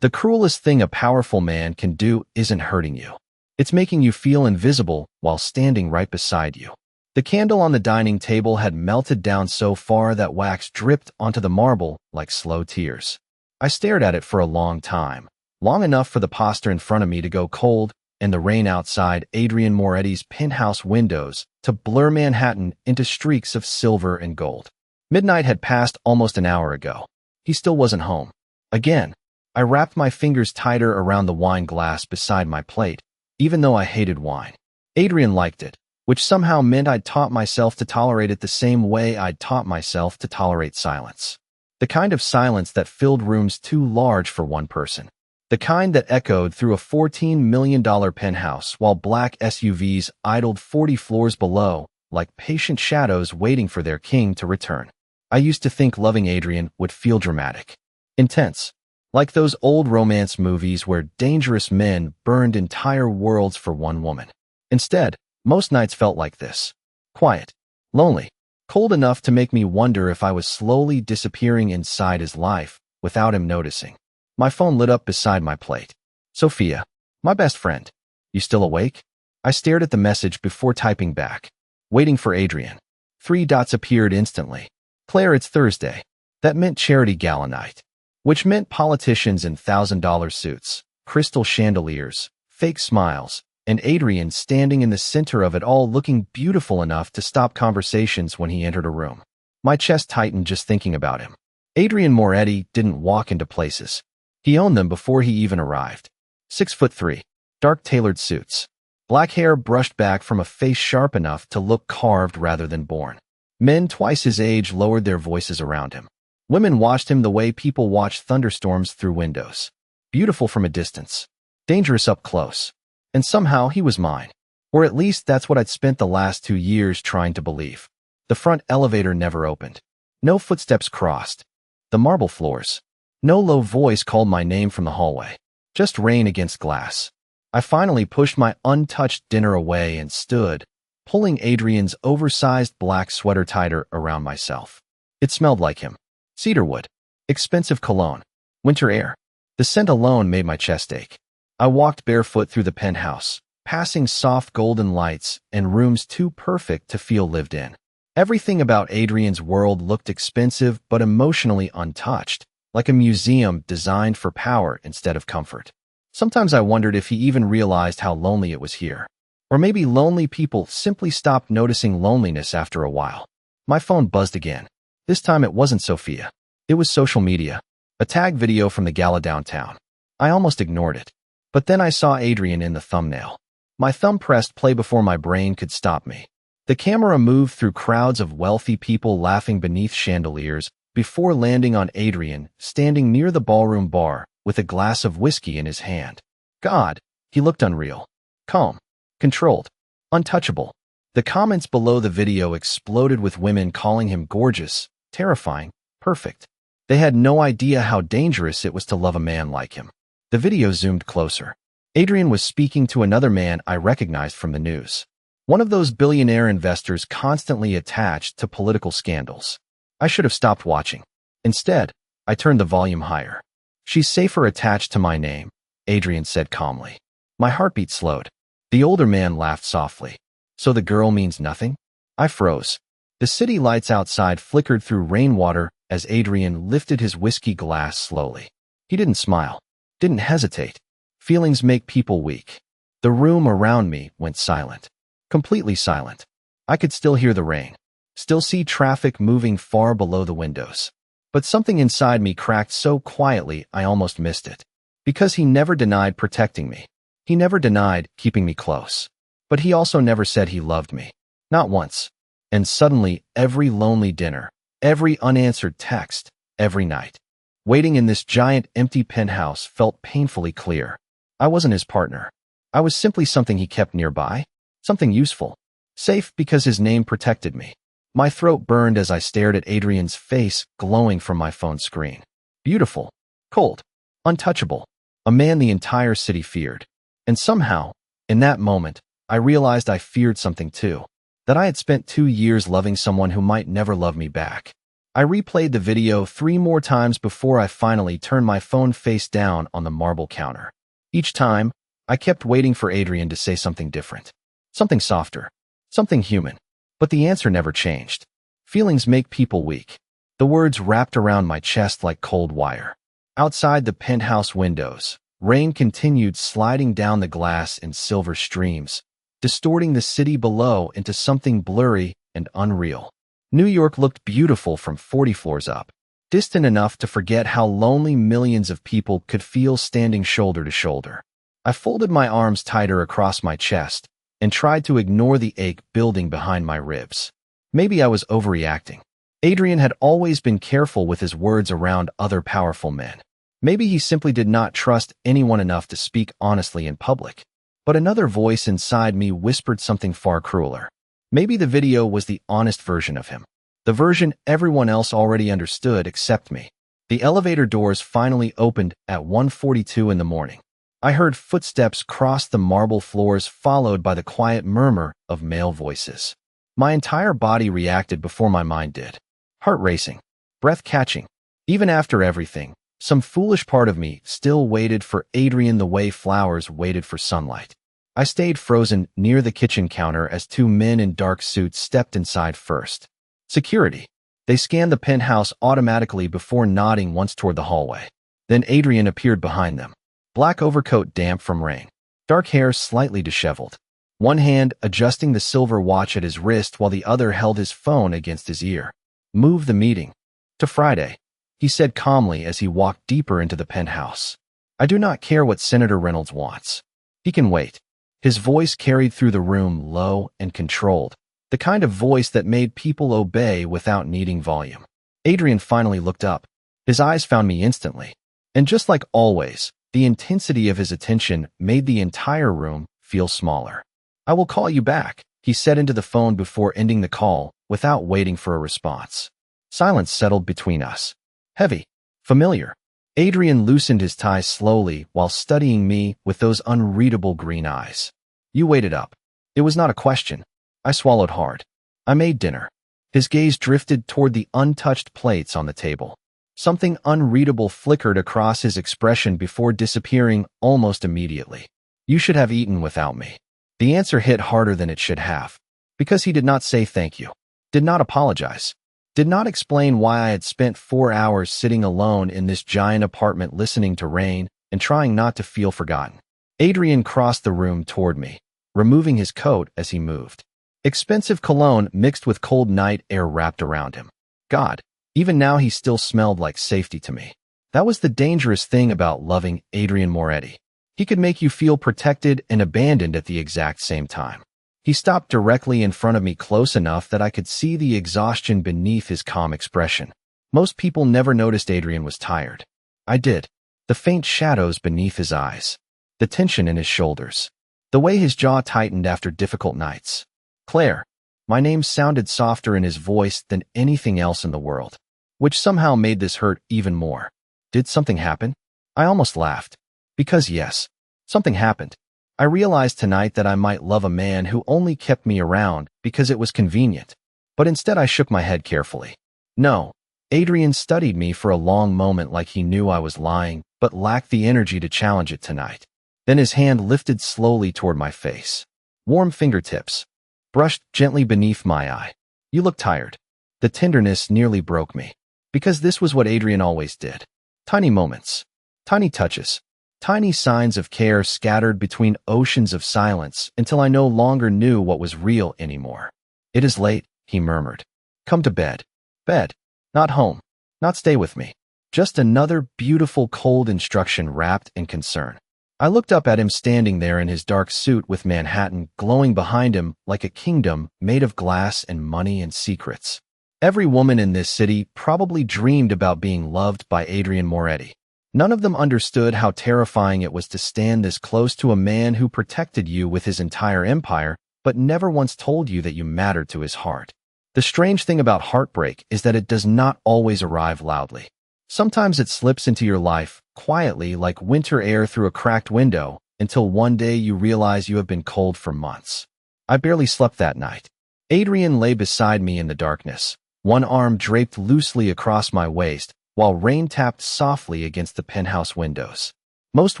The cruelest thing a powerful man can do isn't hurting you. It's making you feel invisible while standing right beside you. The candle on the dining table had melted down so far that wax dripped onto the marble like slow tears. I stared at it for a long time, long enough for the pasta in front of me to go cold and the rain outside Adrian Moretti's penthouse windows to blur Manhattan into streaks of silver and gold. Midnight had passed almost an hour ago. He still wasn't home. Again, I wrapped my fingers tighter around the wine glass beside my plate, even though I hated wine. Adrian liked it, which somehow meant I'd taught myself to tolerate it the same way I'd taught myself to tolerate silence. The kind of silence that filled rooms too large for one person. The kind that echoed through a $14 million penthouse while black SUVs idled 40 floors below, like patient shadows waiting for their king to return. I used to think loving Adrian would feel dramatic, intense, like those old romance movies where dangerous men burned entire worlds for one woman. Instead, most nights felt like this. Quiet, lonely, cold enough to make me wonder if I was slowly disappearing inside his life without him noticing. My phone lit up beside my plate. Sophia, my best friend. You still awake? I stared at the message before typing back. Waiting for Adrian. 3 dots appeared instantly. Claire, it's Thursday. That meant charity gala night. Which meant politicians in $1,000 suits, crystal chandeliers, fake smiles, and Adrian standing in the center of it all looking beautiful enough to stop conversations when he entered a room. My chest tightened just thinking about him. Adrian Moretti didn't walk into places. He owned them before he even arrived. 6'3", dark tailored suits. Black hair brushed back from a face sharp enough to look carved rather than born. Men twice his age lowered their voices around him. Women watched him the way people watch thunderstorms through windows. Beautiful from a distance. Dangerous up close. And somehow he was mine. Or at least that's what I'd spent the last 2 years trying to believe. The front elevator never opened. No footsteps crossed. The marble floors. No low voice called my name from the hallway. Just rain against glass. I finally pushed my untouched dinner away and stood, pulling Adrian's oversized black sweater tighter around myself. It smelled like him. Cedarwood. Expensive cologne. Winter air. The scent alone made my chest ache. I walked barefoot through the penthouse, passing soft golden lights and rooms too perfect to feel lived in. Everything about Adrian's world looked expensive but emotionally untouched, like a museum designed for power instead of comfort. Sometimes I wondered if he even realized how lonely it was here. Or maybe lonely people simply stopped noticing loneliness after a while. My phone buzzed again. This time it wasn't Sophia. It was social media. A tag video from the gala downtown. I almost ignored it. But then I saw Adrian in the thumbnail. My thumb pressed play before my brain could stop me. The camera moved through crowds of wealthy people laughing beneath chandeliers before landing on Adrian, standing near the ballroom bar with a glass of whiskey in his hand. God, he looked unreal. Calm. Controlled. Untouchable. The comments below the video exploded with women calling him gorgeous, terrifying, perfect. They had no idea how dangerous it was to love a man like him. The video zoomed closer. Adrian was speaking to another man I recognized from the news. One of those billionaire investors constantly attached to political scandals. I should have stopped watching. Instead, I turned the volume higher. She's safer attached to my name, Adrian said calmly. My heartbeat slowed. The older man laughed softly. So the girl means nothing? I froze. The city lights outside flickered through rainwater as Adrian lifted his whiskey glass slowly. He didn't smile. Didn't hesitate. Feelings make people weak. The room around me went silent. Completely silent. I could still hear the rain. Still see traffic moving far below the windows. But something inside me cracked so quietly I almost missed it. Because he never denied protecting me. He never denied keeping me close. But he also never said he loved me. Not once. And suddenly, every lonely dinner, every unanswered text, every night, waiting in this giant empty penthouse felt painfully clear. I wasn't his partner. I was simply something he kept nearby. Something useful. Safe because his name protected me. My throat burned as I stared at Adrian's face glowing from my phone screen. Beautiful. Cold. Untouchable. A man the entire city feared. And somehow, in that moment, I realized I feared something too. That I had spent 2 years loving someone who might never love me back. I replayed the video 3 more times before I finally turned my phone face down on the marble counter. Each time, I kept waiting for Adrian to say something different. Something softer. Something human. But the answer never changed. Feelings make people weak. The words wrapped around my chest like cold wire. Outside the penthouse windows, rain continued sliding down the glass in silver streams, distorting the city below into something blurry and unreal. New York looked beautiful from 40 floors up, distant enough to forget how lonely millions of people could feel standing shoulder to shoulder. I folded my arms tighter across my chest and tried to ignore the ache building behind my ribs. Maybe I was overreacting. Adrian had always been careful with his words around other powerful men. Maybe he simply did not trust anyone enough to speak honestly in public. But another voice inside me whispered something far crueler. Maybe the video was the honest version of him. The version everyone else already understood except me. The elevator doors finally opened at 1:42 in the morning. I heard footsteps cross the marble floors, followed by the quiet murmur of male voices. My entire body reacted before my mind did. Heart racing, breath catching. Even after everything, some foolish part of me still waited for Adrian the way flowers waited for sunlight. I stayed frozen near the kitchen counter as 2 men in dark suits stepped inside first. Security. They scanned the penthouse automatically before nodding once toward the hallway. Then Adrian appeared behind them. Black overcoat damp from rain. Dark hair slightly disheveled. One hand adjusting the silver watch at his wrist while the other held his phone against his ear. Move the meeting to Friday, he said calmly as he walked deeper into the penthouse. I do not care what Senator Reynolds wants. He can wait. His voice carried through the room, low and controlled, the kind of voice that made people obey without needing volume. Adrian finally looked up. His eyes found me instantly. And just like always, the intensity of his attention made the entire room feel smaller. I will call you back, he said into the phone before ending the call, without waiting for a response. Silence settled between us. Heavy. Familiar. Adrian loosened his tie slowly while studying me with those unreadable green eyes. You waited up. It was not a question. I swallowed hard. I made dinner. His gaze drifted toward the untouched plates on the table. Something unreadable flickered across his expression before disappearing almost immediately. You should have eaten without me. The answer hit harder than it should have. Because he did not say thank you. Did not apologize. Did not explain why I had spent 4 hours sitting alone in this giant apartment listening to rain and trying not to feel forgotten. Adrian crossed the room toward me, removing his coat as he moved. Expensive cologne mixed with cold night air wrapped around him. God, even now he still smelled like safety to me. That was the dangerous thing about loving Adrian Moretti. He could make you feel protected and abandoned at the exact same time. He stopped directly in front of me, close enough that I could see the exhaustion beneath his calm expression. Most people never noticed Adrian was tired. I did. The faint shadows beneath his eyes. The tension in his shoulders. The way his jaw tightened after difficult nights. Claire. My name sounded softer in his voice than anything else in the world, which somehow made this hurt even more. Did something happen? I almost laughed. Because yes, something happened. I realized tonight that I might love a man who only kept me around because it was convenient. But instead I shook my head carefully. No. Adrian studied me for a long moment like he knew I was lying, but lacked the energy to challenge it tonight. Then his hand lifted slowly toward my face. Warm fingertips. Brushed gently beneath my eye. You look tired. The tenderness nearly broke me. Because this was what Adrian always did. Tiny moments. Tiny touches. Tiny signs of care scattered between oceans of silence until I no longer knew what was real anymore. It is late, he murmured. Come to bed. Bed. Not home. Not stay with me. Just another beautiful cold instruction wrapped in concern. I looked up at him standing there in his dark suit with Manhattan glowing behind him like a kingdom made of glass and money and secrets. Every woman in this city probably dreamed about being loved by Adrian Moretti. None of them understood how terrifying it was to stand this close to a man who protected you with his entire empire, but never once told you that you mattered to his heart. The strange thing about heartbreak is that it does not always arrive loudly. Sometimes it slips into your life, quietly like winter air through a cracked window, until one day you realize you have been cold for months. I barely slept that night. Adrian lay beside me in the darkness, one arm draped loosely across my waist, while rain tapped softly against the penthouse windows. Most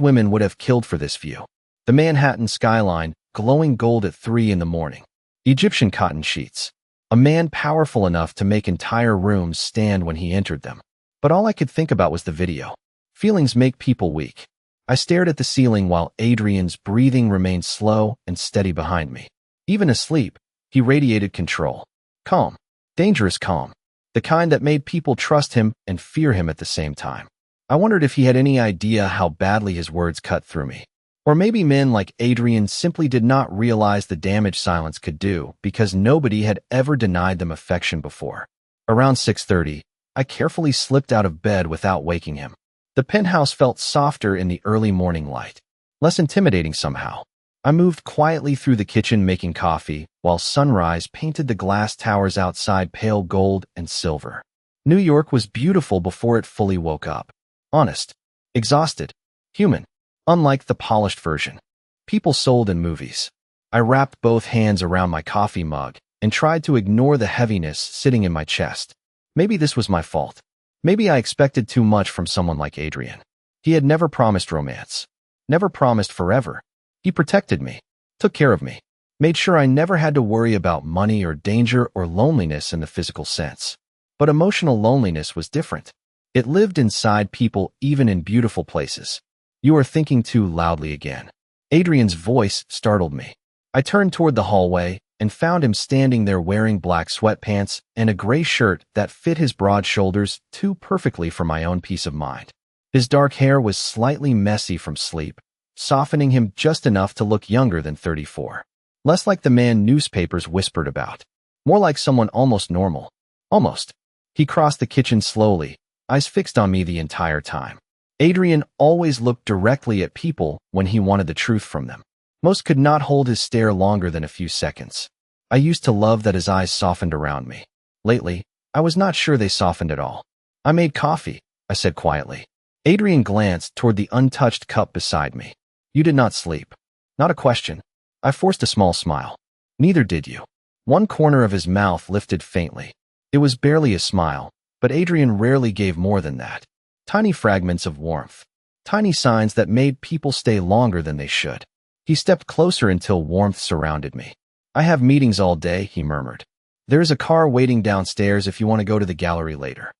women would have killed for this view. The Manhattan skyline, glowing gold at 3 in the morning. Egyptian cotton sheets. A man powerful enough to make entire rooms stand when he entered them. But all I could think about was the video. Feelings make people weak. I stared at the ceiling while Adrian's breathing remained slow and steady behind me. Even asleep, he radiated control. Calm. Dangerous calm. The kind that made people trust him and fear him at the same time. I wondered if he had any idea how badly his words cut through me. Or maybe men like Adrian simply did not realize the damage silence could do because nobody had ever denied them affection before. Around 6:30, I carefully slipped out of bed without waking him. The penthouse felt softer in the early morning light, less intimidating somehow. I moved quietly through the kitchen making coffee, while sunrise painted the glass towers outside pale gold and silver. New York was beautiful before it fully woke up. Honest, exhausted, human, unlike the polished version. People sold in movies. I wrapped both hands around my coffee mug and tried to ignore the heaviness sitting in my chest. Maybe this was my fault. Maybe I expected too much from someone like Adrian. He had never promised romance. Never promised forever. He protected me, took care of me, made sure I never had to worry about money or danger or loneliness in the physical sense. But emotional loneliness was different. It lived inside people even in beautiful places. You are thinking too loudly again. Adrian's voice startled me. I turned toward the hallway and found him standing there wearing black sweatpants and a gray shirt that fit his broad shoulders too perfectly for my own peace of mind. His dark hair was slightly messy from sleep, softening him just enough to look younger than 34. Less like the man newspapers whispered about. More like someone almost normal. Almost. He crossed the kitchen slowly, eyes fixed on me the entire time. Adrian always looked directly at people when he wanted the truth from them. Most could not hold his stare longer than a few seconds. I used to love that his eyes softened around me. Lately, I was not sure they softened at all. I made coffee, I said quietly. Adrian glanced toward the untouched cup beside me. You did not sleep. Not a question. I forced a small smile. Neither did you. One corner of his mouth lifted faintly. It was barely a smile, but Adrian rarely gave more than that. Tiny fragments of warmth. Tiny signs that made people stay longer than they should. He stepped closer until warmth surrounded me. I have meetings all day, he murmured. There is a car waiting downstairs if you want to go to the gallery later.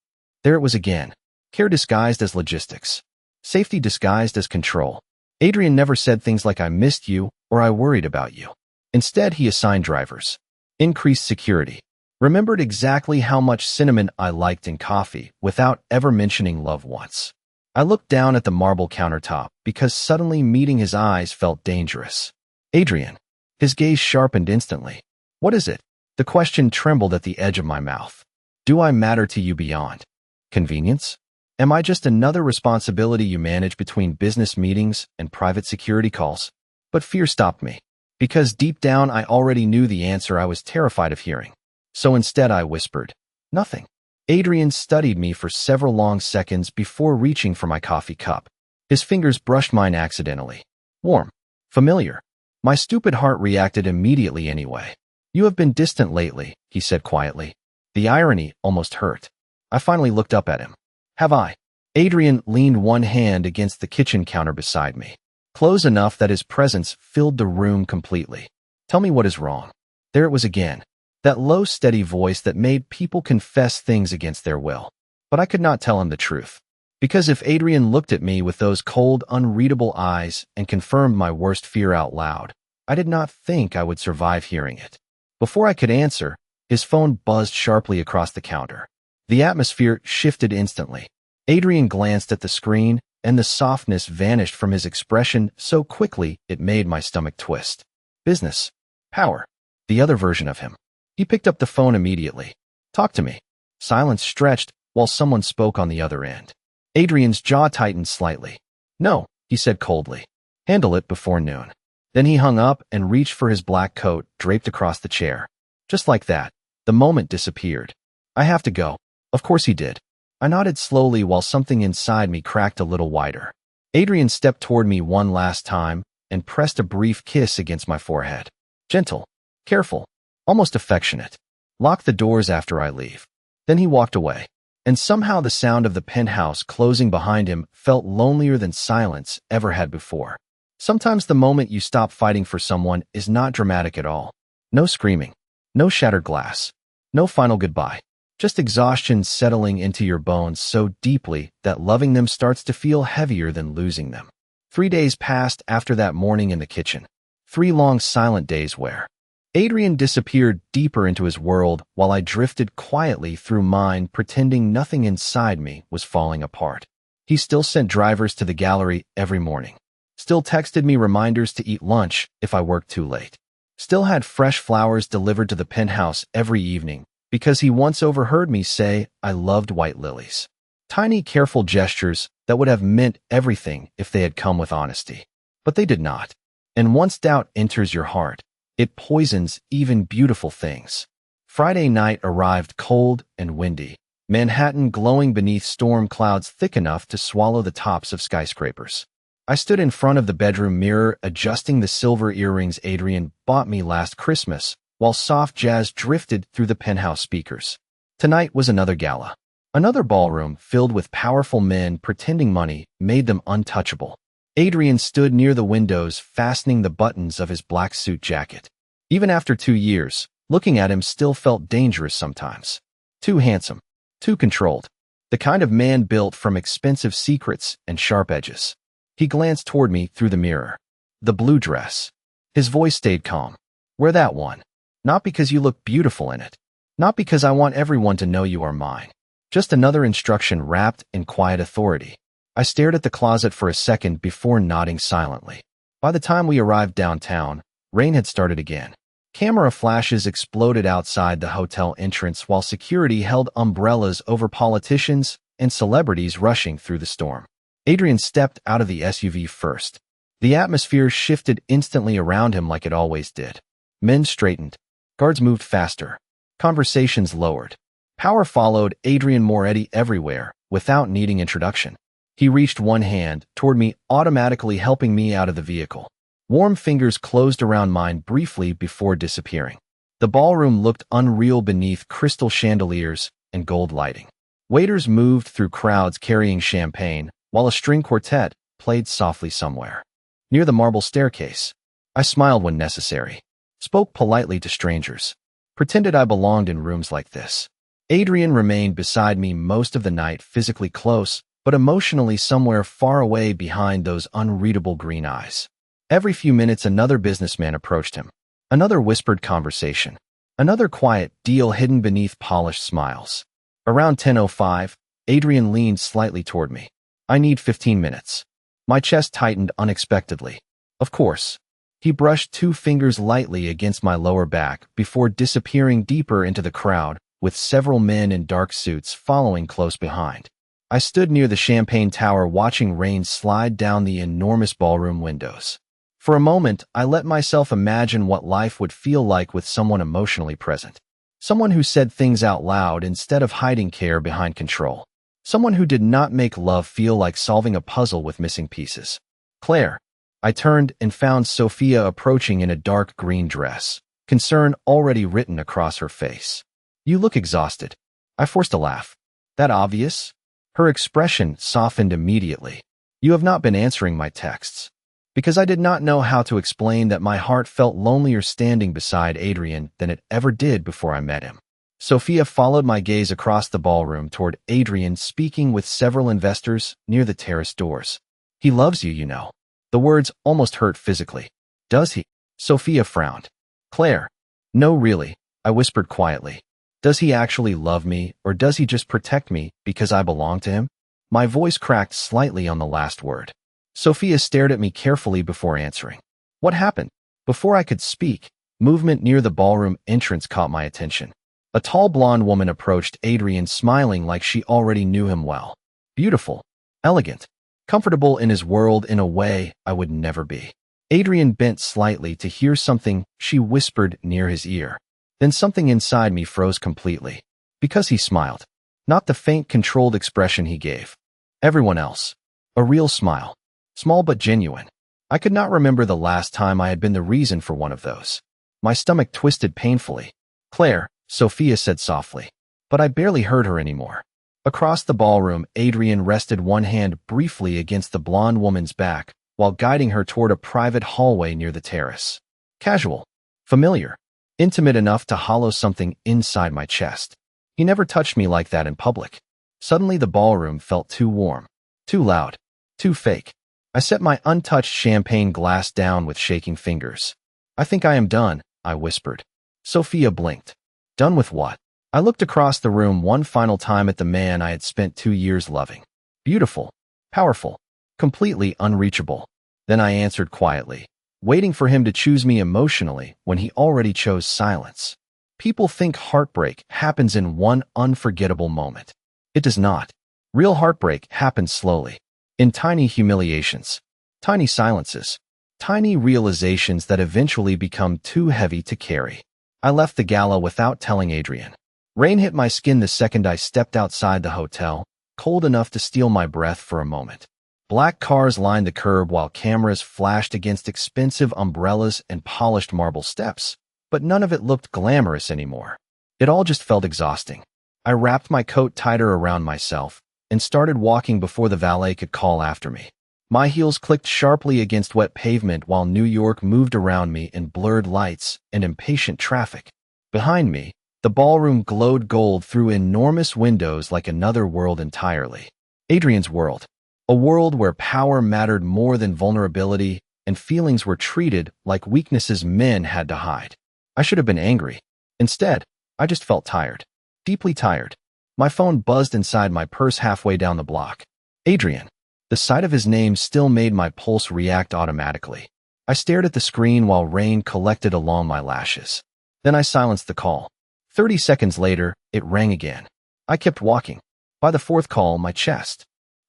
There it was again. Care disguised as logistics. Safety disguised as control. Adrian never said things like I missed you or I worried about you. Instead, he assigned drivers. Increased security. Remembered exactly how much cinnamon I liked in coffee without ever mentioning love once. I looked down at the marble countertop because suddenly meeting his eyes felt dangerous. Adrian. His gaze sharpened instantly. What is it? The question trembled at the edge of my mouth. Do I matter to you beyond convenience? Am I just another responsibility you manage between business meetings and private security calls? But fear stopped me. Because deep down I already knew the answer I was terrified of hearing. So instead I whispered, nothing. Adrian studied me for several long seconds before reaching for my coffee cup. His fingers brushed mine accidentally. Warm. Familiar. My stupid heart reacted immediately anyway. You have been distant lately, he said quietly. The irony almost hurt. I finally looked up at him. Have I? Adrian leaned one hand against the kitchen counter beside me, close enough that his presence filled the room completely. Tell me what is wrong. There it was again. That low, steady voice that made people confess things against their will. But I could not tell him the truth. Because if Adrian looked at me with those cold, unreadable eyes and confirmed my worst fear out loud, I did not think I would survive hearing it. Before I could answer, his phone buzzed sharply across the counter. The atmosphere shifted instantly. Adrian glanced at the screen, and the softness vanished from his expression so quickly it made my stomach twist. Business. Power. The other version of him. He picked up the phone immediately. Talk to me. Silence stretched while someone spoke on the other end. Adrian's jaw tightened slightly. No, he said coldly. Handle it before noon. Then he hung up and reached for his black coat draped across the chair. Just like that, the moment disappeared. I have to go. Of course he did. I nodded slowly while something inside me cracked a little wider. Adrian stepped toward me one last time and pressed a brief kiss against my forehead. Gentle. Careful. Almost affectionate. Lock the doors after I leave. Then he walked away. And somehow the sound of the penthouse closing behind him felt lonelier than silence ever had before. Sometimes the moment you stop fighting for someone is not dramatic at all. No screaming. No shattered glass. No final goodbye. Just exhaustion settling into your bones so deeply that loving them starts to feel heavier than losing them. 3 days passed after that morning in the kitchen. 3 long silent days where Adrian disappeared deeper into his world while I drifted quietly through mine, pretending nothing inside me was falling apart. He still sent drivers to the gallery every morning. Still texted me reminders to eat lunch if I worked too late. Still had fresh flowers delivered to the penthouse every evening because he once overheard me say I loved white lilies. Tiny, careful gestures that would have meant everything if they had come with honesty. But they did not. And once doubt enters your heart, it poisons even beautiful things. Friday night arrived cold and windy, Manhattan glowing beneath storm clouds thick enough to swallow the tops of skyscrapers. I stood in front of the bedroom mirror adjusting the silver earrings Adrian bought me last Christmas, while soft jazz drifted through the penthouse speakers. Tonight was another gala. Another ballroom filled with powerful men pretending money made them untouchable. Adrian stood near the windows fastening the buttons of his black suit jacket. Even after 2 years, looking at him still felt dangerous sometimes. Too handsome. Too controlled. The kind of man built from expensive secrets and sharp edges. He glanced toward me through the mirror. The blue dress. His voice stayed calm. Wear that one. Not because you look beautiful in it. Not because I want everyone to know you are mine. Just another instruction wrapped in quiet authority. I stared at the closet for a second before nodding silently. By the time we arrived downtown, rain had started again. Camera flashes exploded outside the hotel entrance while security held umbrellas over politicians and celebrities rushing through the storm. Adrian stepped out of the SUV first. The atmosphere shifted instantly around him like it always did. Men straightened. Guards moved faster. Conversations lowered. Power followed Adrian Moretti everywhere, without needing introduction. He reached one hand toward me, automatically helping me out of the vehicle. Warm fingers closed around mine briefly before disappearing. The ballroom looked unreal beneath crystal chandeliers and gold lighting. Waiters moved through crowds carrying champagne, while a string quartet played softly somewhere. Near the marble staircase, I smiled when necessary, spoke politely to strangers, pretended I belonged in rooms like this. Adrian remained beside me most of the night, physically close, but emotionally somewhere far away behind those unreadable green eyes. Every few minutes another businessman approached him. Another whispered conversation. Another quiet deal hidden beneath polished smiles. Around 10:05, Adrian leaned slightly toward me. I need 15 minutes. My chest tightened unexpectedly. Of course. He brushed 2 fingers lightly against my lower back before disappearing deeper into the crowd, with several men in dark suits following close behind. I stood near the champagne tower watching rain slide down the enormous ballroom windows. For a moment, I let myself imagine what life would feel like with someone emotionally present. Someone who said things out loud instead of hiding care behind control. Someone who did not make love feel like solving a puzzle with missing pieces. Claire. I turned and found Sophia approaching in a dark green dress, concern already written across her face. You look exhausted. I forced a laugh. That obvious? Her expression softened immediately. You have not been answering my texts. Because I did not know how to explain that my heart felt lonelier standing beside Adrian than it ever did before I met him. Sophia followed my gaze across the ballroom toward Adrian speaking with several investors near the terrace doors. He loves you, you know. The words almost hurt physically. Does he? Sophia frowned. Claire. No, really, I whispered quietly. Does he actually love me, or does he just protect me because I belong to him? My voice cracked slightly on the last word. Sophia stared at me carefully before answering. What happened? Before I could speak, movement near the ballroom entrance caught my attention. A tall blonde woman approached Adrian smiling like she already knew him well. Beautiful, elegant, comfortable in his world in a way I would never be. Adrian bent slightly to hear something she whispered near his ear. Then something inside me froze completely. Because he smiled. Not the faint, controlled expression he gave. Everyone else. A real smile. Small but genuine. I could not remember the last time I had been the reason for one of those. My stomach twisted painfully. Claire, Sophia said softly. but I barely heard her anymore. Across the ballroom, Adrian rested one hand briefly against the blonde woman's back while guiding her toward a private hallway near the terrace. Casual, familiar, intimate enough to hollow something inside my chest. He never touched me like that in public. Suddenly the ballroom felt too warm, too loud, too fake. I set my untouched champagne glass down with shaking fingers. "I think I am done," I whispered. Sophia blinked. "Done with what?" I looked across the room one final time at the man I had spent 2 years loving. Beautiful, powerful, completely unreachable. Then I answered quietly, waiting for him to choose me emotionally when he already chose silence. People think heartbreak happens in one unforgettable moment. It does not. Real heartbreak happens slowly, in tiny humiliations, tiny silences, tiny realizations that eventually become too heavy to carry. I left the gala without telling Adrian. Rain hit my skin the second I stepped outside the hotel, cold enough to steal my breath for a moment. Black cars lined the curb while cameras flashed against expensive umbrellas and polished marble steps, but none of it looked glamorous anymore. It all just felt exhausting. I wrapped my coat tighter around myself and started walking before the valet could call after me. My heels clicked sharply against wet pavement while New York moved around me in blurred lights and impatient traffic. Behind me, the ballroom glowed gold through enormous windows like another world entirely. Adrian's world. A world where power mattered more than vulnerability and feelings were treated like weaknesses men had to hide. I should have been angry. Instead, I just felt tired. Deeply tired. My phone buzzed inside my purse halfway down the block. Adrian. The sight of his name still made my pulse react automatically. I stared at the screen while rain collected along my lashes. Then I silenced the call. 30 seconds later, it rang again. I kept walking. By the fourth call, my chest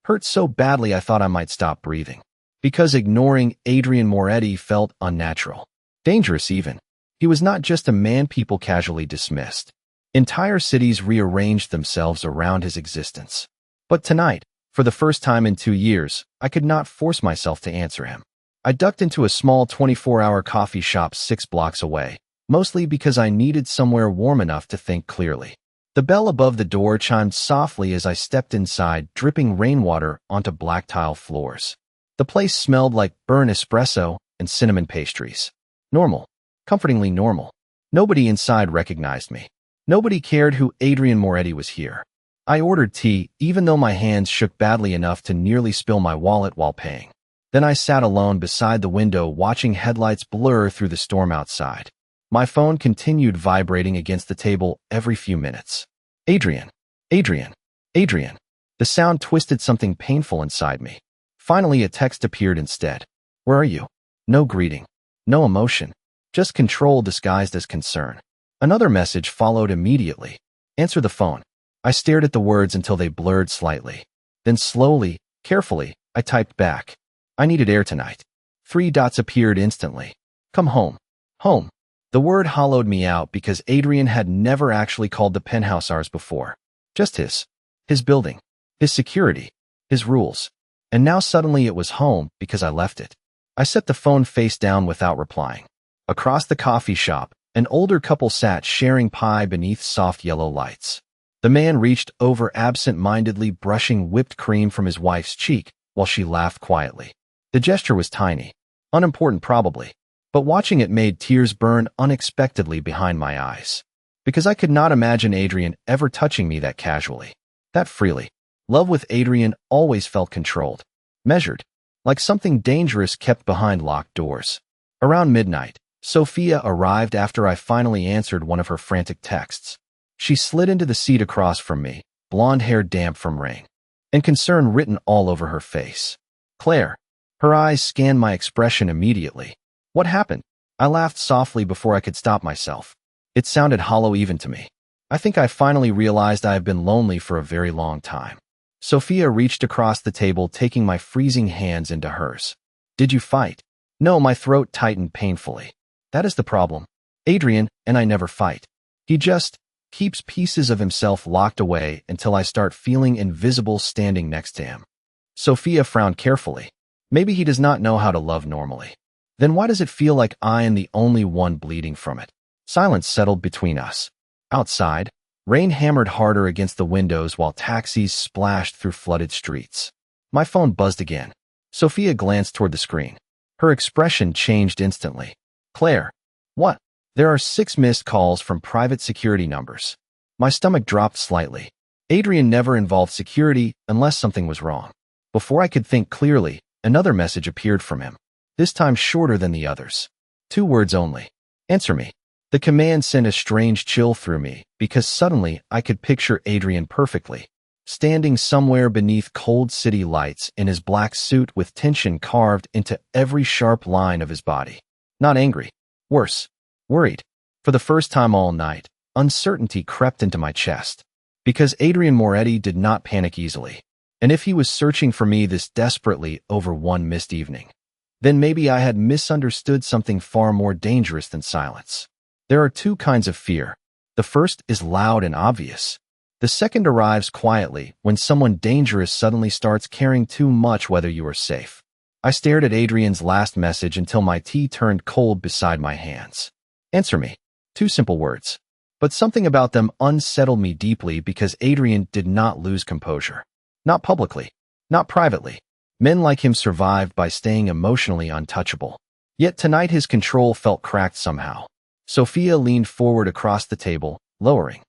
hurt so badly I thought I might stop breathing. Because ignoring Adrian Moretti felt unnatural. Dangerous even. He was not just a man people casually dismissed. Entire cities rearranged themselves around his existence. But tonight, for the first time in 2 years, I could not force myself to answer him. I ducked into a small 24-hour coffee shop 6 blocks away, mostly because I needed somewhere warm enough to think clearly. The bell above the door chimed softly as I stepped inside, dripping rainwater onto black tile floors. The place smelled like burnt espresso and cinnamon pastries. Normal. Comfortingly normal. Nobody inside recognized me. Nobody cared who Adrian Moretti was here. I ordered tea, even though my hands shook badly enough to nearly spill my wallet while paying. Then I sat alone beside the window watching headlights blur through the storm outside. My phone continued vibrating against the table every few minutes. Adrian. Adrian. Adrian. The sound twisted something painful inside me. Finally, a text appeared instead. "Where are you?" No greeting. No emotion. Just control disguised as concern. Another message followed immediately. "Answer the phone." I stared at the words until they blurred slightly. Then slowly, carefully, I typed back. "I needed air tonight." 3 dots appeared instantly. "Come home." Home. The word hollowed me out because Adrian had never actually called the penthouse ours before. Just his building, his security, his rules. And now suddenly it was home because I left it. I set the phone face down without replying. Across the coffee shop, an older couple sat sharing pie beneath soft yellow lights. The man reached over absent-mindedly brushing whipped cream from his wife's cheek while she laughed quietly. The gesture was tiny, unimportant probably, but watching it made tears burn unexpectedly behind my eyes. Because I could not imagine Adrian ever touching me that casually, that freely. Love with Adrian always felt controlled, measured, like something dangerous kept behind locked doors. Around midnight, Sophia arrived after I finally answered one of her frantic texts. She slid into the seat across from me, blonde hair damp from rain, and concern written all over her face. "Claire." Her eyes scanned my expression immediately. "What happened?" I laughed softly before I could stop myself. It sounded hollow even to me. "I think I finally realized I have been lonely for a very long time." Sophia reached across the table, taking my freezing hands into hers. "Did you fight?" "No," my throat tightened painfully. "That is the problem. Adrian and I never fight. He just keeps pieces of himself locked away until I start feeling invisible standing next to him." Sophia frowned carefully. "Maybe he does not know how to love normally. Then why does it feel like I am the only one bleeding from it?" Silence settled between us. Outside, Rain hammered harder against the windows while taxis splashed through flooded streets. My phone buzzed again. Sophia glanced toward the screen. Her expression changed instantly. Claire. What? There are 6 missed calls from private security numbers. My stomach dropped slightly. Adrian never involved security unless something was wrong. Before I could think clearly, another message appeared from him, this time shorter than the others. 2 words only. Answer me. The command sent a strange chill through me because suddenly I could picture Adrian perfectly, standing somewhere beneath cold city lights in his black suit with tension carved into every sharp line of his body. Not angry. Worse. Worried. For the first time all night, uncertainty crept into my chest. Because Adrian Moretti did not panic easily. And if he was searching for me this desperately over one missed evening, then maybe I had misunderstood something far more dangerous than silence. There are 2 kinds of fear. The first is loud and obvious. The second arrives quietly when someone dangerous suddenly starts caring too much whether you are safe. I stared at Adrian's last message until my tea turned cold beside my hands. Answer me. 2 simple words. But something about them unsettled me deeply because Adrian did not lose composure. Not publicly. Not privately. Men like him survived by staying emotionally untouchable. Yet tonight his control felt cracked somehow. Sophia leaned forward across the table, lowering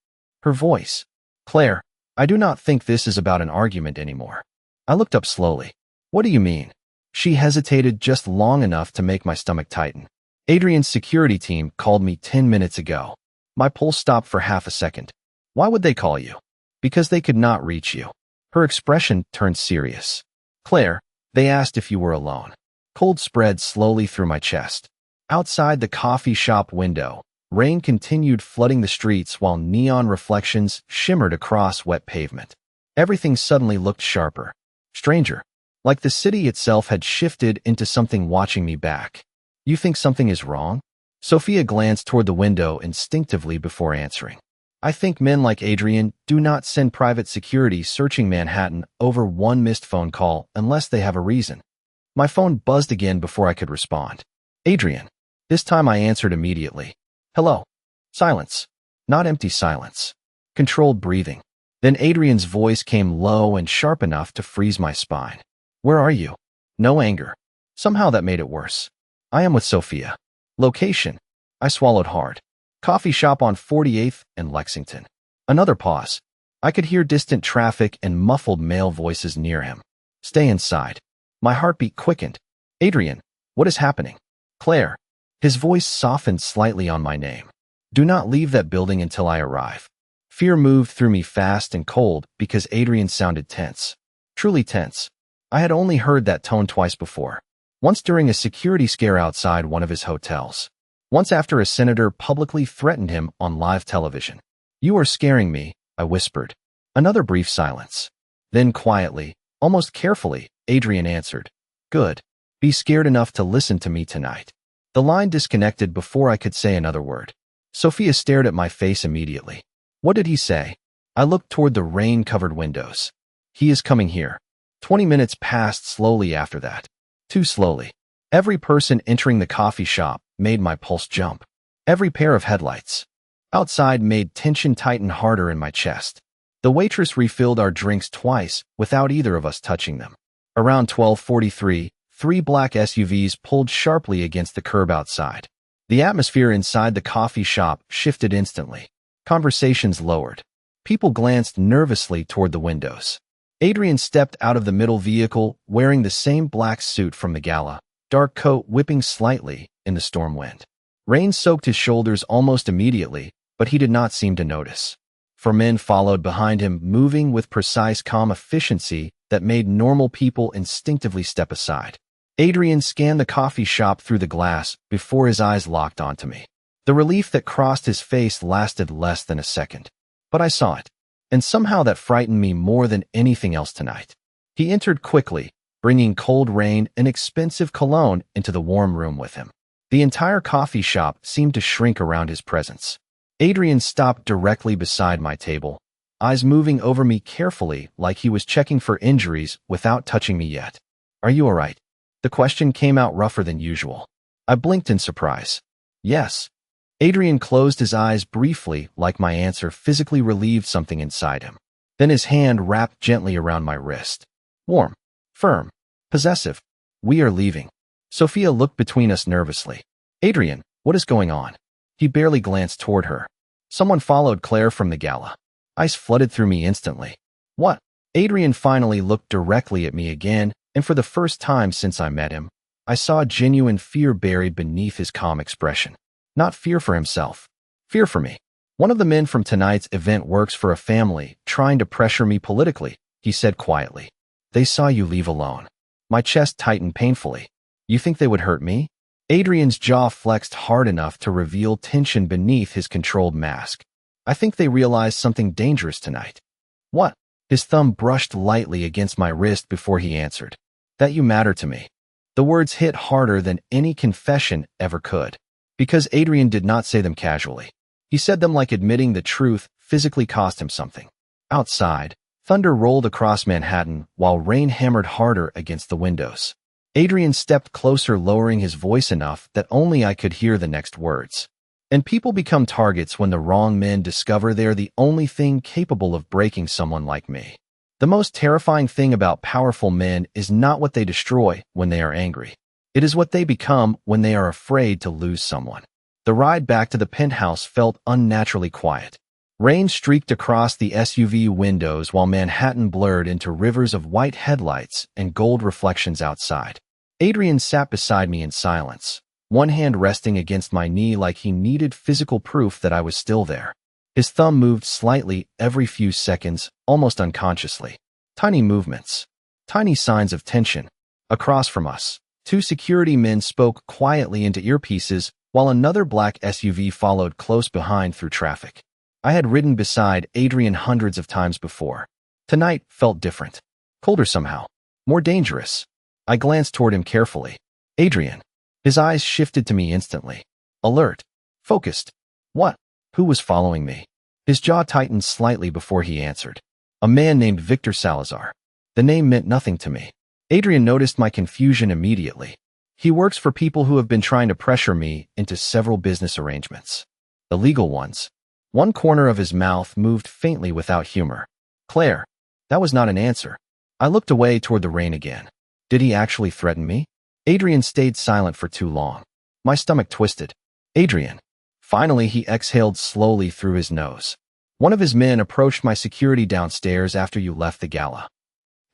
her voice. Claire, I do not think this is about an argument anymore. I looked up slowly. What do you mean? She hesitated just long enough to make my stomach tighten. Adrian's security team called me 10 minutes ago. My pulse stopped for half a second. Why would they call you? Because they could not reach you. Her expression turned serious. Claire, they asked if you were alone. Cold spread slowly through my chest. Outside the coffee shop window, rain continued flooding the streets while neon reflections shimmered across wet pavement. Everything suddenly looked sharper, stranger, like the city itself had shifted into something watching me back. You think something is wrong? Sophia glanced toward the window instinctively before answering. I think men like Adrian do not send private security searching Manhattan over one missed phone call unless they have a reason. My phone buzzed again before I could respond. Adrian. This time I answered immediately. Hello. Silence. Not empty silence. Controlled breathing. Then Adrian's voice came low and sharp enough to freeze my spine. Where are you? No anger. Somehow that made it worse. I am with Sophia. Location. I swallowed hard. Coffee shop on 48th and Lexington. Another pause. I could hear distant traffic and muffled male voices near him. Stay inside. My heartbeat quickened. Adrian, what is happening? Claire. His voice softened slightly on my name. Do not leave that building until I arrive. Fear moved through me fast and cold because Adrian sounded tense. Truly tense. I had only heard that tone twice before. Once during a security scare outside one of his hotels. Once after a senator publicly threatened him on live television. You are scaring me, I whispered. Another brief silence. Then quietly, almost carefully, Adrian answered. Good. Be scared enough to listen to me tonight. The line disconnected before I could say another word. Sophia stared at my face immediately. What did he say? I looked toward the rain-covered windows. He is coming here. 20 minutes passed slowly after that. Too slowly. Every person entering the coffee shop made my pulse jump. Every pair of headlights outside made tension tighten harder in my chest. The waitress refilled our drinks twice without either of us touching them. Around 12:43, 3 black SUVs pulled sharply against the curb outside. The atmosphere inside the coffee shop shifted instantly. Conversations lowered. People glanced nervously toward the windows. Adrian stepped out of the middle vehicle wearing the same black suit from the gala, dark coat whipping slightly in the storm wind. Rain soaked his shoulders almost immediately, but he did not seem to notice. 4 men followed behind him, moving with precise, calm efficiency that made normal people instinctively step aside. Adrian scanned the coffee shop through the glass before his eyes locked onto me. The relief that crossed his face lasted less than a second. But I saw it, and somehow that frightened me more than anything else tonight. He entered quickly, bringing cold rain and expensive cologne into the warm room with him. The entire coffee shop seemed to shrink around his presence. Adrian stopped directly beside my table, eyes moving over me carefully like he was checking for injuries without touching me yet. Are you all right? The question came out rougher than usual. I blinked in surprise. Yes. Adrian closed his eyes briefly, like my answer physically relieved something inside him. Then his hand wrapped gently around my wrist. Warm, firm, possessive. We are leaving. Sophia looked between us nervously. Adrian, what is going on? He barely glanced toward her. Someone followed Claire from the gala. Ice flooded through me instantly. What? Adrian finally looked directly at me again, and for the first time since I met him, I saw genuine fear buried beneath his calm expression. Not fear for himself. Fear for me. One of the men from tonight's event works for a family, trying to pressure me politically, he said quietly. They saw you leave alone. My chest tightened painfully. You think they would hurt me? Adrian's jaw flexed hard enough to reveal tension beneath his controlled mask. I think they realized something dangerous tonight. What? His thumb brushed lightly against my wrist before he answered. That you matter to me. The words hit harder than any confession ever could. Because Adrian did not say them casually. He said them like admitting the truth physically cost him something. Outside, thunder rolled across Manhattan while rain hammered harder against the windows. Adrian stepped closer, lowering his voice enough that only I could hear the next words. And people become targets when the wrong men discover they're the only thing capable of breaking someone like me. The most terrifying thing about powerful men is not what they destroy when they are angry. It is what they become when they are afraid to lose someone. The ride back to the penthouse felt unnaturally quiet. Rain streaked across the SUV windows while Manhattan blurred into rivers of white headlights and gold reflections outside. Adrian sat beside me in silence, one hand resting against my knee like he needed physical proof that I was still there. His thumb moved slightly every few seconds, almost unconsciously. Tiny movements. Tiny signs of tension. Across from us, two security men spoke quietly into earpieces while another black SUV followed close behind through traffic. I had ridden beside Adrian hundreds of times before. Tonight felt different. Colder somehow. More dangerous. I glanced toward him carefully. Adrian. His eyes shifted to me instantly. Alert. Focused. What? Who was following me? His jaw tightened slightly before he answered. A man named Victor Salazar. The name meant nothing to me. Adrian noticed my confusion immediately. He works for people who have been trying to pressure me into several business arrangements. Illegal ones. One corner of his mouth moved faintly without humor. Claire. That was not an answer. I looked away toward the rain again. Did he actually threaten me? Adrian stayed silent for too long. My stomach twisted. Adrian. Finally, he exhaled slowly through his nose. One of his men approached my security downstairs after you left the gala.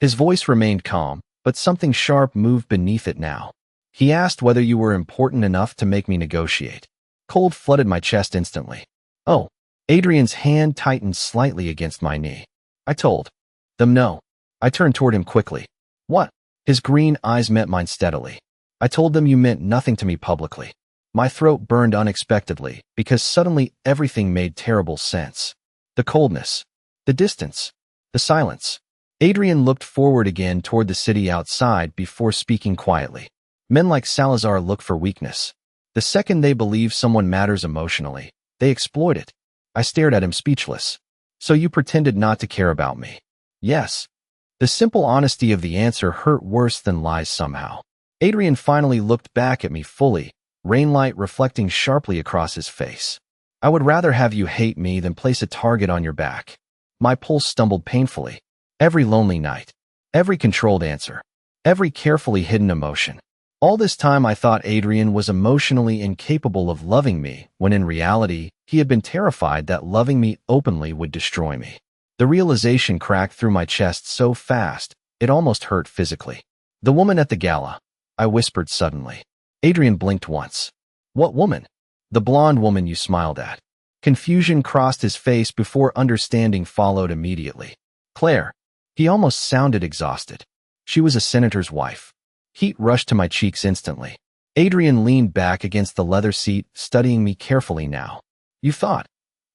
His voice remained calm, but something sharp moved beneath it now. He asked whether you were important enough to make me negotiate. Cold flooded my chest instantly. Oh. Adrian's hand tightened slightly against my knee. I told them no. I turned toward him quickly. What? His green eyes met mine steadily. I told them you meant nothing to me publicly. My throat burned unexpectedly because suddenly everything made terrible sense. The coldness, the distance, the silence. Adrian looked forward again toward the city outside before speaking quietly. Men like Salazar look for weakness. The second they believe someone matters emotionally, they exploit it. I stared at him speechless. So you pretended not to care about me? Yes. The simple honesty of the answer hurt worse than lies somehow. Adrian finally looked back at me fully, rainlight reflecting sharply across his face. I would rather have you hate me than place a target on your back. My pulse stumbled painfully. Every lonely night, every controlled answer, every carefully hidden emotion. All this time I thought Adrian was emotionally incapable of loving me, when in reality, he had been terrified that loving me openly would destroy me. The realization cracked through my chest so fast, it almost hurt physically. The woman at the gala, I whispered suddenly. Adrian blinked once. What woman? The blonde woman you smiled at. Confusion crossed his face before understanding followed immediately. Claire. He almost sounded exhausted. She was a senator's wife. Heat rushed to my cheeks instantly. Adrian leaned back against the leather seat, studying me carefully now. You thought.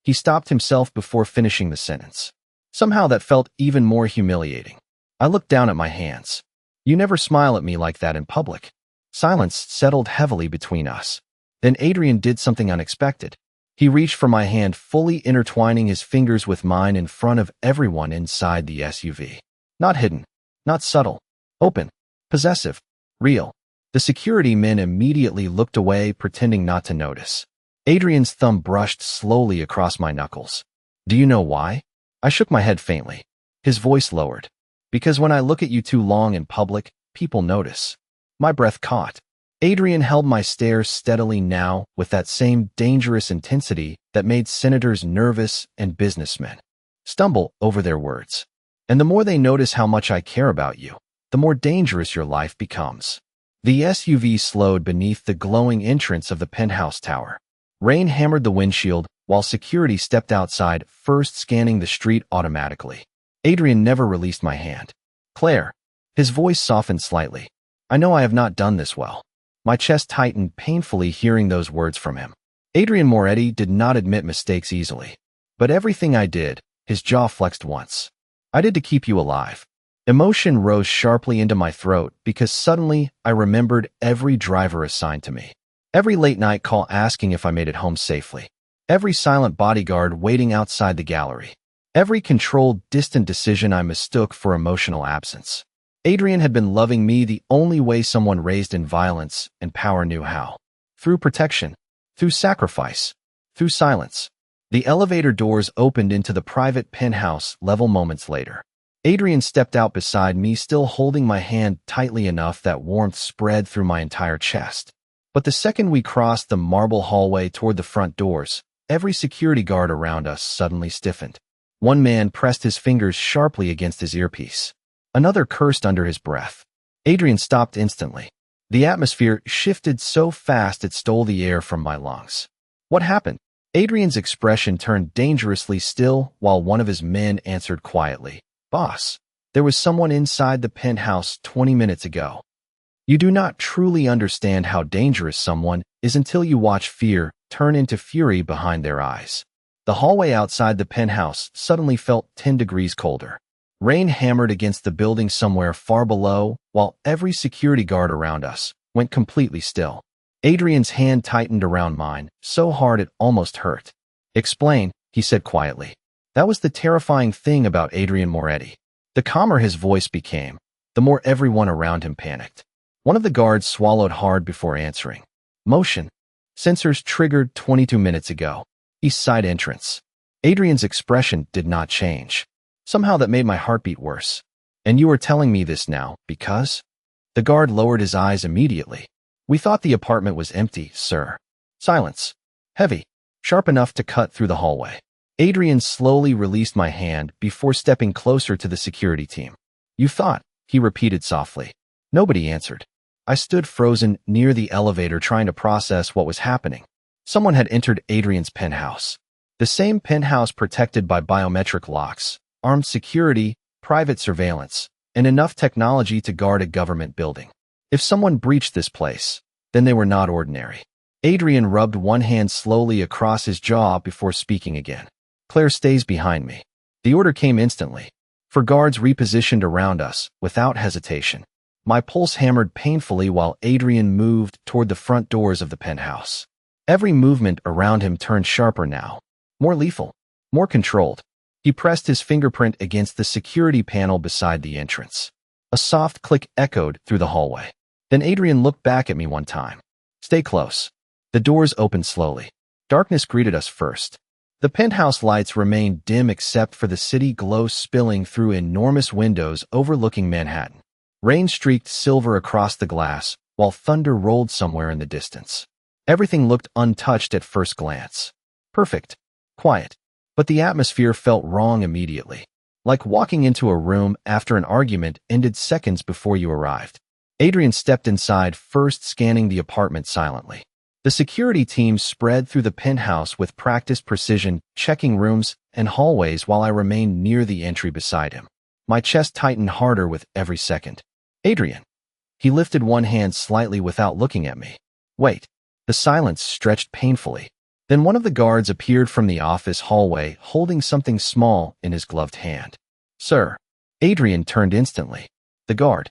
He stopped himself before finishing the sentence. Somehow that felt even more humiliating. I looked down at my hands. You never smile at me like that in public. Silence settled heavily between us. Then Adrian did something unexpected. He reached for my hand, fully intertwining his fingers with mine in front of everyone inside the SUV. Not hidden. Not subtle. Open. Possessive. Real. The security men immediately looked away, pretending not to notice. Adrian's thumb brushed slowly across my knuckles. Do you know why? I shook my head faintly. His voice lowered. Because when I look at you too long in public, people notice. My breath caught. Adrian held my stare steadily now with that same dangerous intensity that made senators nervous and businessmen stumble over their words. And the more they notice how much I care about you, the more dangerous your life becomes. The SUV slowed beneath the glowing entrance of the penthouse tower. Rain hammered the windshield while security stepped outside, first scanning the street automatically. Adrian never released my hand. Claire. His voice softened slightly. I know I have not done this well. My chest tightened painfully hearing those words from him. Adrian Moretti did not admit mistakes easily. But everything I did, his jaw flexed once. I did to keep you alive. Emotion rose sharply into my throat because suddenly I remembered every driver assigned to me. Every late-night call asking if I made it home safely. Every silent bodyguard waiting outside the gallery. Every controlled, distant decision I mistook for emotional absence. Adrian had been loving me the only way someone raised in violence and power knew how. Through protection. Through sacrifice. Through silence. The elevator doors opened into the private penthouse level moments later. Adrian stepped out beside me, still holding my hand tightly enough that warmth spread through my entire chest. But the second we crossed the marble hallway toward the front doors, every security guard around us suddenly stiffened. One man pressed his fingers sharply against his earpiece. Another cursed under his breath. Adrian stopped instantly. The atmosphere shifted so fast it stole the air from my lungs. What happened? Adrian's expression turned dangerously still while one of his men answered quietly. Boss, there was someone inside the penthouse 20 minutes ago. You do not truly understand how dangerous someone is until you watch fear turn into fury behind their eyes. The hallway outside the penthouse suddenly felt 10 degrees colder. Rain hammered against the building somewhere far below, while every security guard around us went completely still. Adrian's hand tightened around mine, so hard it almost hurt. Explain, he said quietly. That was the terrifying thing about Adrian Moretti. The calmer his voice became, the more everyone around him panicked. One of the guards swallowed hard before answering. Motion. Sensors triggered 22 minutes ago. East side entrance. Adrian's expression did not change. Somehow that made my heartbeat worse. And you are telling me this now, because? The guard lowered his eyes immediately. We thought the apartment was empty, sir. Silence. Heavy. Sharp enough to cut through the hallway. Adrian slowly released my hand before stepping closer to the security team. You thought, he repeated softly. Nobody answered. I stood frozen near the elevator trying to process what was happening. Someone had entered Adrian's penthouse. The same penthouse protected by biometric locks, armed security, private surveillance, and enough technology to guard a government building. If someone breached this place, then they were not ordinary. Adrian rubbed one hand slowly across his jaw before speaking again. Claire stays behind me. The order came instantly. For guards repositioned around us, without hesitation. My pulse hammered painfully while Adrian moved toward the front doors of the penthouse. Every movement around him turned sharper now. More lethal. More controlled. He pressed his fingerprint against the security panel beside the entrance. A soft click echoed through the hallway. Then Adrian looked back at me one time. Stay close. The doors opened slowly. Darkness greeted us first. The penthouse lights remained dim except for the city glow spilling through enormous windows overlooking Manhattan. Rain streaked silver across the glass, while thunder rolled somewhere in the distance. Everything looked untouched at first glance. Perfect. Quiet. But the atmosphere felt wrong immediately. Like walking into a room after an argument ended seconds before you arrived. Adrian stepped inside, first scanning the apartment silently. The security team spread through the penthouse with practiced precision, checking rooms and hallways while I remained near the entry beside him. My chest tightened harder with every second. Adrian. He lifted one hand slightly without looking at me. Wait. The silence stretched painfully. Then one of the guards appeared from the office hallway holding something small in his gloved hand. Sir. Adrian turned instantly. The guard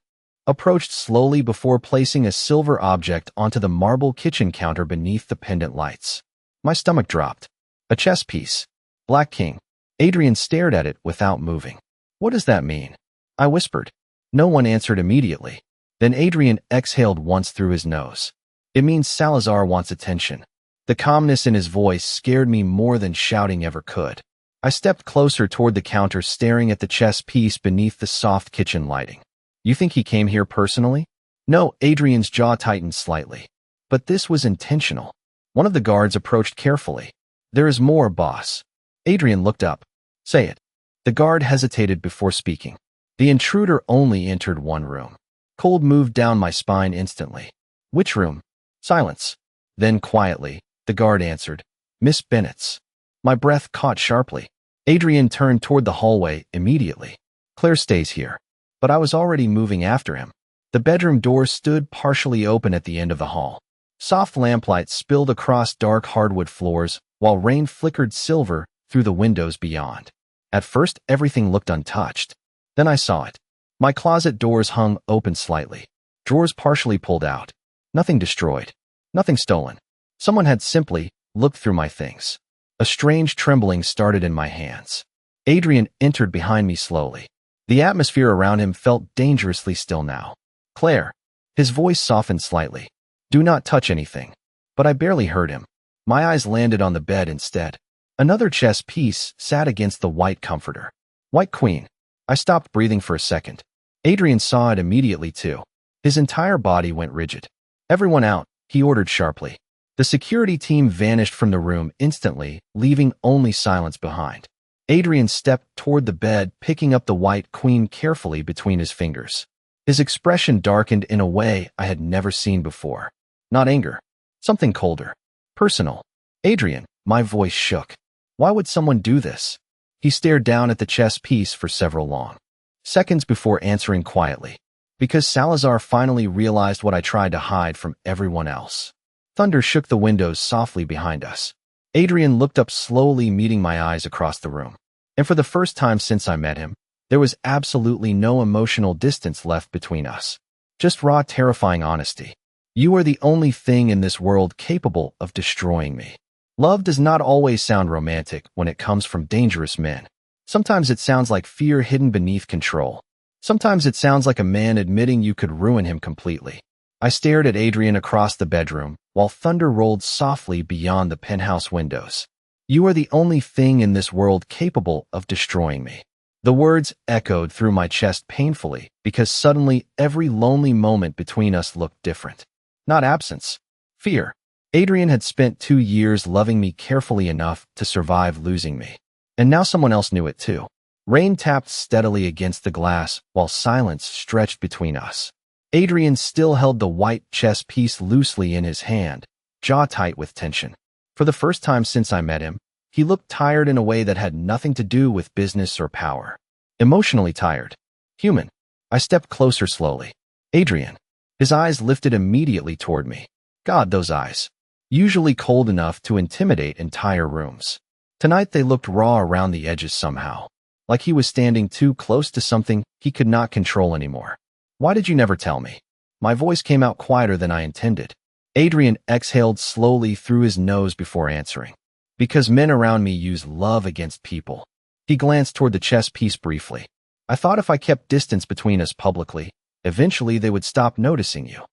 approached slowly before placing a silver object onto the marble kitchen counter beneath the pendant lights. My stomach dropped. A chess piece. Black King. Adrian stared at it without moving. What does that mean? I whispered. No one answered immediately. Then Adrian exhaled once through his nose. It means Salazar wants attention. The calmness in his voice scared me more than shouting ever could. I stepped closer toward the counter, staring at the chess piece beneath the soft kitchen lighting. You think he came here personally? No, Adrian's jaw tightened slightly. But this was intentional. One of the guards approached carefully. There is more, boss. Adrian looked up. Say it. The guard hesitated before speaking. The intruder only entered one room. Cold moved down my spine instantly. Which room? Silence. Then quietly, the guard answered. Miss Bennett's. My breath caught sharply. Adrian turned toward the hallway immediately. Claire stays here. But I was already moving after him. The bedroom door stood partially open at the end of the hall. Soft lamplight spilled across dark hardwood floors, while rain flickered silver through the windows beyond. At first, everything looked untouched. Then I saw it. My closet doors hung open slightly. Drawers partially pulled out. Nothing destroyed. Nothing stolen. Someone had simply looked through my things. A strange trembling started in my hands. Adrian entered behind me slowly. The atmosphere around him felt dangerously still now. Claire. His voice softened slightly. Do not touch anything. But I barely heard him. My eyes landed on the bed instead. Another chess piece sat against the white comforter. White queen. I stopped breathing for a second. Adrian saw it immediately too. His entire body went rigid. Everyone out, he ordered sharply. The security team vanished from the room instantly, leaving only silence behind. Adrian stepped toward the bed, picking up the white queen carefully between his fingers. His expression darkened in a way I had never seen before. Not anger. Something colder. Personal. Adrian, my voice shook. Why would someone do this? He stared down at the chess piece for several long seconds before answering quietly. Because Salazar finally realized what I tried to hide from everyone else. Thunder shook the windows softly behind us. Adrian looked up slowly, meeting my eyes across the room. And for the first time since I met him, there was absolutely no emotional distance left between us. Just raw, terrifying honesty. You are the only thing in this world capable of destroying me. Love does not always sound romantic when it comes from dangerous men. Sometimes it sounds like fear hidden beneath control. Sometimes it sounds like a man admitting you could ruin him completely. I stared at Adrian across the bedroom, while thunder rolled softly beyond the penthouse windows. You are the only thing in this world capable of destroying me. The words echoed through my chest painfully, because suddenly every lonely moment between us looked different. Not absence. Fear. Adrian had spent 2 years loving me carefully enough to survive losing me. And now someone else knew it too. Rain tapped steadily against the glass, while silence stretched between us. Adrian still held the white chess piece loosely in his hand, jaw tight with tension. For the first time since I met him, he looked tired in a way that had nothing to do with business or power. Emotionally tired. Human. I stepped closer slowly. Adrian. His eyes lifted immediately toward me. God, those eyes. Usually cold enough to intimidate entire rooms. Tonight they looked raw around the edges somehow. Like he was standing too close to something he could not control anymore. Why did you never tell me? My voice came out quieter than I intended. Adrian exhaled slowly through his nose before answering. Because men around me use love against people. He glanced toward the chess piece briefly. I thought if I kept distance between us publicly, eventually they would stop noticing you.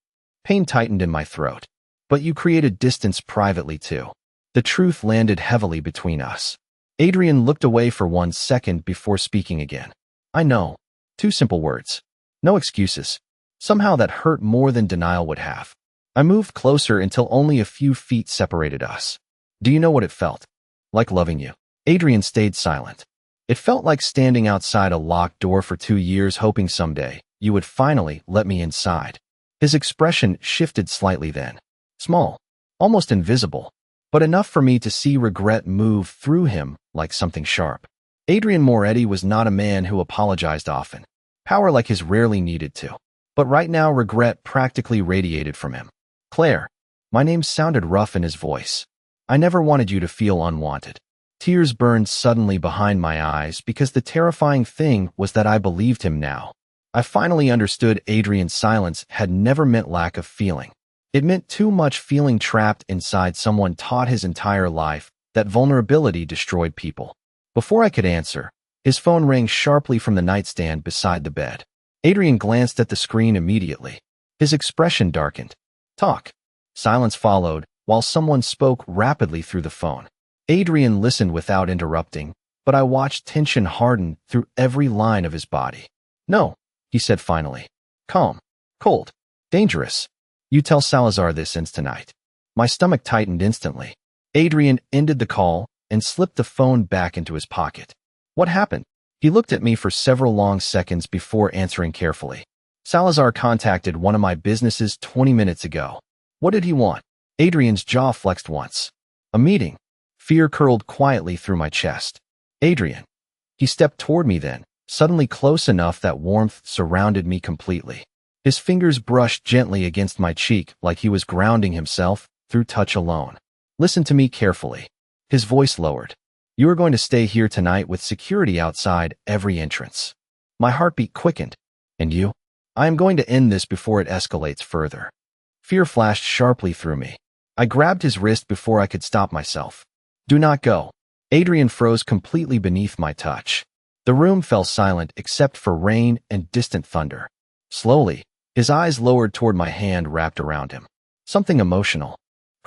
Pain tightened in my throat. But you created distance privately too. The truth landed heavily between us. Adrian looked away for 1 second before speaking again. I know. 2 simple words. No excuses. Somehow that hurt more than denial would have. I moved closer until only a few feet separated us. Do you know what it felt? Like loving you. Adrian stayed silent. It felt like standing outside a locked door for 2 years, hoping someday you would finally let me inside. His expression shifted slightly then. Small. Almost invisible. But enough for me to see regret move through him like something sharp. Adrian Moretti was not a man who apologized often. Power like his rarely needed to. But right now regret practically radiated from him. Claire. My name sounded rough in his voice. I never wanted you to feel unwanted. Tears burned suddenly behind my eyes because the terrifying thing was that I believed him now. I finally understood Adrian's silence had never meant lack of feeling. It meant too much feeling trapped inside someone taught his entire life that vulnerability destroyed people. Before I could answer, his phone rang sharply from the nightstand beside the bed. Adrian glanced at the screen immediately. His expression darkened. Talk. Silence followed, while someone spoke rapidly through the phone. Adrian listened without interrupting, but I watched tension harden through every line of his body. No, he said finally. Calm, cold, dangerous. You tell Salazar this ends tonight. My stomach tightened instantly. Adrian ended the call and slipped the phone back into his pocket. What happened? He looked at me for several long seconds before answering carefully. Salazar contacted one of my businesses 20 minutes ago. What did he want? Adrian's jaw flexed once. A meeting. Fear curled quietly through my chest. Adrian. He stepped toward me then, suddenly close enough that warmth surrounded me completely. His fingers brushed gently against my cheek like he was grounding himself through touch alone. Listen to me carefully. His voice lowered. You are going to stay here tonight with security outside every entrance. My heartbeat quickened. And you? I am going to end this before it escalates further. Fear flashed sharply through me. I grabbed his wrist before I could stop myself. Do not go. Adrian froze completely beneath my touch. The room fell silent except for rain and distant thunder. Slowly, his eyes lowered toward my hand wrapped around him. Something emotional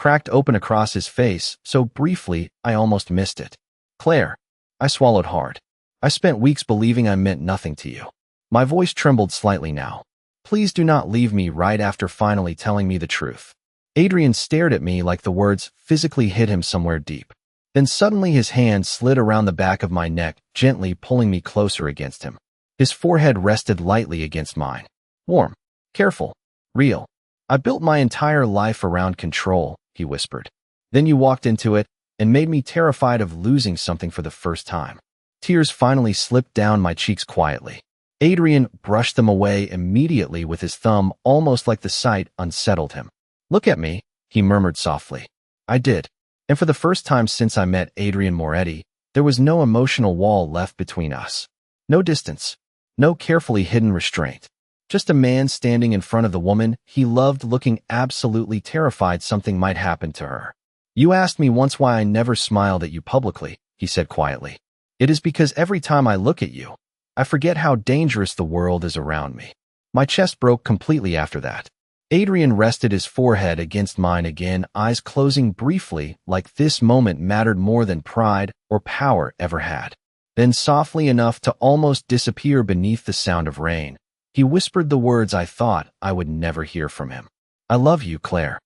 cracked open across his face so briefly I almost missed it. Claire. I swallowed hard. I spent weeks believing I meant nothing to you. My voice trembled slightly now. Please do not leave me right after finally telling me the truth. Adrian stared at me like the words physically hit him somewhere deep. Then suddenly his hand slid around the back of my neck, gently pulling me closer against him. His forehead rested lightly against mine. Warm, careful, real. I built my entire life around control, he whispered. Then you walked into it and made me terrified of losing something for the first time. Tears finally slipped down my cheeks quietly. Adrian brushed them away immediately with his thumb, almost like the sight unsettled him. Look at me, he murmured softly. I did. And for the first time since I met Adrian Moretti, there was no emotional wall left between us. No distance. No carefully hidden restraint. Just a man standing in front of the woman he loved, looking absolutely terrified something might happen to her. You asked me once why I never smiled at you publicly, he said quietly. It is because every time I look at you, I forget how dangerous the world is around me. My chest broke completely after that. Adrian rested his forehead against mine again, eyes closing briefly, like this moment mattered more than pride or power ever had. Then softly enough to almost disappear beneath the sound of rain, he whispered the words I thought I would never hear from him. I love you, Claire.